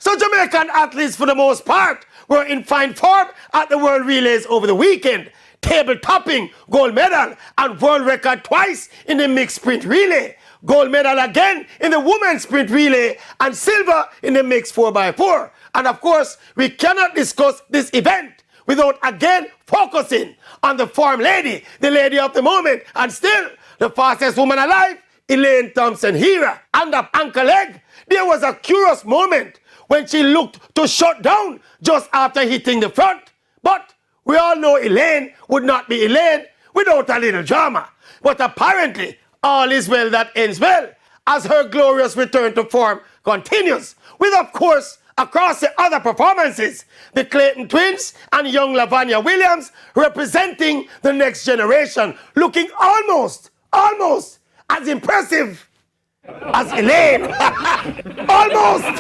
So Jamaican athletes, for the most part, were in fine form at the World Relays over the weekend. Table topping, gold medal, and world record twice in the mixed sprint relay. Gold medal again in the women's sprint relay, and silver in the mixed 4x4. And of course, we cannot discuss this event without again focusing on the form lady, the lady of the moment, and still the fastest woman alive, Elaine Thompson-Herah. And up ankle leg, there was a curious moment when she looked to shut down just after hitting the front. But we all know Elaine would not be Elaine without a little drama. But apparently, all is well that ends well, as her glorious return to form continues, with, of course, across the other performances, the Clayton twins and young Lavanya Williams representing the next generation, looking almost as impressive as Elaine. Almost.